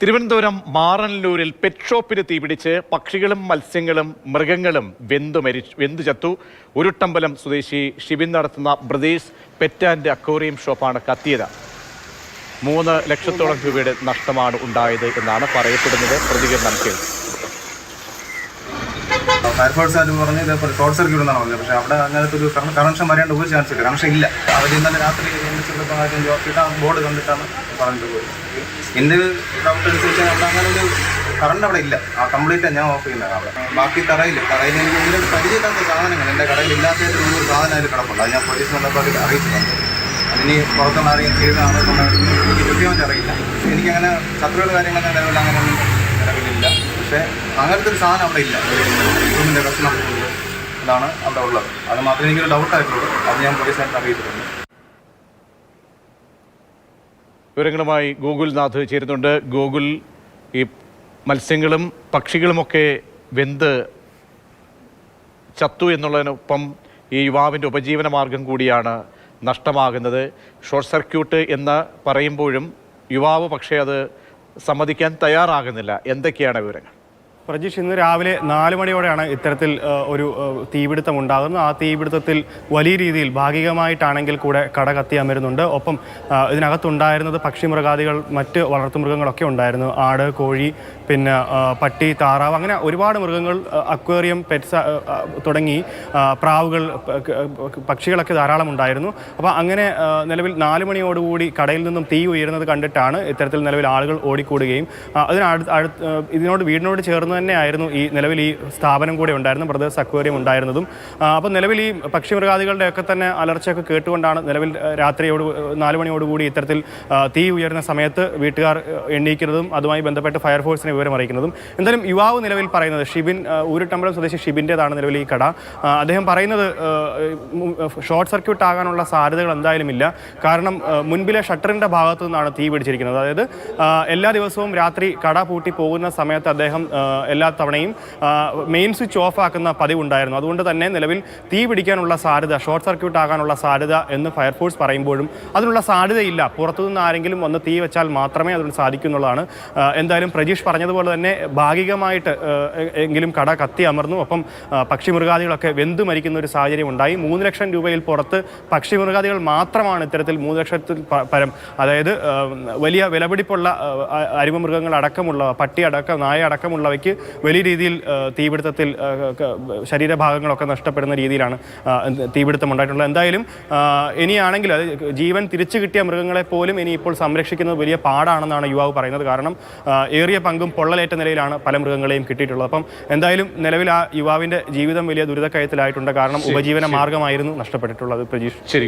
Thiruvananthapuram മാറനല്ലൂരിൽ pet ഷോപ്പിന് തീപിടിച്ച് പക്ഷികളും മത്സ്യങ്ങളും മൃഗങ്ങളും വെന്തു ചത്തു. ഉരുട്ടമ്പലം സ്വദേശി ഷിബിൻ നടത്തുന്ന ബ്രദേഴ്സ് പെറ്റ് ആൻഡ് അക്വേറിയം ഷോപ്പാണ് കത്തിയത്. 3 ലക്ഷത്തോളം രൂപയുടെ നഷ്ടമാണ് ഉണ്ടായത് എന്നാണ് പറയപ്പെടുന്നത്. പ്രതികരണം കേൾക്കും. ഫയർഫോഴ്സ് ആര് പറഞ്ഞ് ഇത് ഷോർട്ട് സർക്യൂട്ട് എന്നാണ് പറഞ്ഞത്. പക്ഷേ അവിടെ അങ്ങനത്തെ ഒരു കണക്ഷൻ വരേണ്ട ഒരു ചാൻസ് ഇല്ല, കണക്ഷൻ ഇല്ല. അവർ ഇന്നലെ രാത്രി ബോർഡ് കണ്ടിട്ടാണ് പറഞ്ഞിട്ട് പോയത്. എൻ്റെ ഡൗട്ട് അനുസരിച്ച് അവിടെ അങ്ങനെ ഒരു കറണ്ട് അവിടെ ഇല്ല. ആ കംപ്ലീറ്റ് ഞാൻ ഓഫ് ചെയ്യുന്നത് അവിടെ. ബാക്കി തറയിൽ എനിക്ക് ഇതിൻ്റെ പരിചയമില്ലാത്ത സാധനങ്ങൾ എൻ്റെ കടയിൽ ഇല്ലാത്തതിൽ ഒരു സാധനം അതിൽ കിടപ്പുണ്ട്. അത് ഞാൻ പോലീസ് വന്നപ്പോൾ അത് അറിയിച്ചിട്ടുണ്ട്. അതിന് പുറത്തുള്ള ആരെയും ചെയ്തതാണ് എനിക്ക് കൃത്യമായിട്ട് അറിയില്ല. എനിക്കങ്ങനെ ശത്രുക്കളുടെ കാര്യങ്ങളൊക്കെ നിലവിൽ അങ്ങനെയൊന്നും നിലവിലില്ല. പക്ഷേ അങ്ങനത്തെ ഒരു സാധനം അവിടെ ഇല്ല. റൂമിൻ്റെ കഷ്ണം ഇതാണ് അവിടെ ഉള്ളത്. അത് മാത്രമേ എനിക്കൊരു ഡൗട്ടായിട്ടുള്ളൂ. അത് ഞാൻ പോലീസായിട്ട് അറിയിച്ചിട്ടുണ്ട്. വിവരങ്ങളുമായി ഗോകുൽനാഥ് ചേരുന്നുണ്ട്. ഗോകുൽ, ഈ മത്സ്യങ്ങളും പക്ഷികളുമൊക്കെ വെന്ത് ചത്തു എന്നുള്ളതിനൊപ്പം ഈ യുവാവിൻ്റെ ഉപജീവന മാർഗം കൂടിയാണ് നഷ്ടമാകുന്നത്. ഷോർട്ട് സർക്യൂട്ട് എന്ന് പറയുമ്പോഴും യുവാവ് പക്ഷേ അത് സമ്മതിക്കാൻ തയ്യാറാകുന്നില്ല. എന്തൊക്കെയാണ് വിവരങ്ങൾ? പ്രജീഷ്, ഇന്ന് രാവിലെ 4 മണിയോടെയാണ് ഇത്തരത്തിൽ ഒരു തീപിടുത്തം ഉണ്ടാകുന്നത്. ആ തീപിടുത്തത്തിൽ വലിയ രീതിയിൽ ഭാഗികമായിട്ടാണെങ്കിൽ കൂടെ കട കത്തി അമരുന്നുണ്ട്. ഒപ്പം ഇതിനകത്തുണ്ടായിരുന്നത് പക്ഷിമൃഗാദികൾ, മറ്റ് വളർത്തുമൃഗങ്ങളൊക്കെ ഉണ്ടായിരുന്നു. ആട്, കോഴി, പിന്നെ പട്ടി, താറാവ്, അങ്ങനെ ഒരുപാട് മൃഗങ്ങൾ, അക്വേറിയം, പെറ്റ്സ് തുടങ്ങി പ്രാവുകൾ, പക്ഷികളൊക്കെ ധാരാളം ഉണ്ടായിരുന്നു. അപ്പോൾ അങ്ങനെ നിലവിൽ 4 മണിയോടുകൂടി കടയിൽ നിന്നും തീ ഉയരുന്നത് കണ്ടിട്ടാണ് ഇത്തരത്തിൽ നിലവിൽ ആളുകൾ ഓടിക്കൂടുകയും ഇതിനോട് വീടിനോട് ചേർന്ന് തന്നെയായിരുന്നു ഈ നിലവിൽ ഈ സ്ഥാപനം കൂടെ ഉണ്ടായിരുന്നു, ബ്രദേഴ്സ് അക്വേറിയം ഉണ്ടായിരുന്നതും. അപ്പോൾ നിലവിൽ ഈ പക്ഷിമൃഗാദികളുടെ ഒക്കെ തന്നെ അലർച്ചയൊക്കെ കേട്ടുകൊണ്ടാണ് നിലവിൽ രാത്രിയോട് 4 മണിയോടുകൂടി ഇത്തരത്തിൽ തീ ഉയർന്ന സമയത്ത് വീട്ടുകാർ എണ്ണീക്കുന്നതും അതുമായി ബന്ധപ്പെട്ട് ഫയർഫോഴ്സിനെ വിവരം അറിയിക്കുന്നതും. എന്തായാലും യുവാവ് നിലവിൽ പറയുന്നത് ഷിബിൻ, ഊരുട്ടമ്പലം സ്വദേശി ഷിബിൻ്റേതാണ് നിലവിൽ ഈ കട. അദ്ദേഹം പറയുന്നത് ഷോർട്ട് സർക്യൂട്ട് ആകാനുള്ള സാധ്യതകൾ എന്തായാലും ഇല്ല. കാരണം മുൻപിലെ ഷട്ടറിൻ്റെ ഭാഗത്തു നിന്നാണ് തീ പിടിച്ചിരിക്കുന്നത്. അതായത് എല്ലാ ദിവസവും രാത്രി കട പൂട്ടി പോകുന്ന സമയത്ത് അദ്ദേഹം എല്ലാ തവണയും മെയിൻ സ്വിച്ച് ഓഫ് ആക്കുന്ന പതിവുണ്ടായിരുന്നു. അതുകൊണ്ട് തന്നെ നിലവിൽ തീ പിടിക്കാനുള്ള സാധ്യത, ഷോർട്ട് സർക്യൂട്ട് ആകാനുള്ള സാധ്യത എന്ന് ഫയർഫോഴ്സ് പറയുമ്പോഴും അതിനുള്ള സാധ്യതയില്ല. പുറത്തുനിന്ന് ആരെങ്കിലും വന്ന് തീ വെച്ചാൽ മാത്രമേ അതിന് സാധിക്കുന്നുള്ളതാണ്. എന്തായാലും പ്രജീഷ് പറഞ്ഞതുപോലെ തന്നെ ഭാഗികമായിട്ട് എങ്കിലും കട കത്തി അമർന്നു. ഒപ്പം പക്ഷിമൃഗാദികളൊക്കെ വെന്തു മരിക്കുന്ന ഒരു സാഹചര്യം ഉണ്ടായി. 3 ലക്ഷം രൂപയിൽ പുറത്ത് പക്ഷിമൃഗാദികൾ മാത്രമാണ് ഇത്തരത്തിൽ 3 ലക്ഷത്തിൽ പരം, അതായത് വലിയ വിലപിടിപ്പുള്ള അരുമമൃഗങ്ങൾ അടക്കമുള്ള, പട്ടി അടക്കം, നായ അടക്കമുള്ളവയ്ക്ക് വലിയ രീതിയിൽ തീപിടുത്തത്തിൽ ശരീരഭാഗങ്ങളൊക്കെ നഷ്ടപ്പെടുന്ന രീതിയിലാണ് തീപിടുത്തം ഉണ്ടായിട്ടുള്ളത്. എന്തായാലും ഇനിയാണെങ്കിൽ അത് ജീവൻ തിരിച്ചു കിട്ടിയ മൃഗങ്ങളെ പോലും ഇനി ഇപ്പോൾ സംരക്ഷിക്കുന്നത് വലിയ പാടാണെന്നാണ് യുവാവ് പറയുന്നത്. കാരണം ഏറിയ പങ്കും പൊള്ളലേറ്റ നിലയിലാണ് പല മൃഗങ്ങളെയും കിട്ടിയിട്ടുള്ളത്. അപ്പം എന്തായാലും നിലവിൽ ആ യുവാവിൻ്റെ ജീവിതം വലിയ ദുരിതക്കയത്തിലായിട്ടുണ്ട്. കാരണം ഉപജീവന മാർഗമായിരുന്നു നഷ്ടപ്പെട്ടിട്ടുള്ളത്. പ്രജീഷ്. ശരി.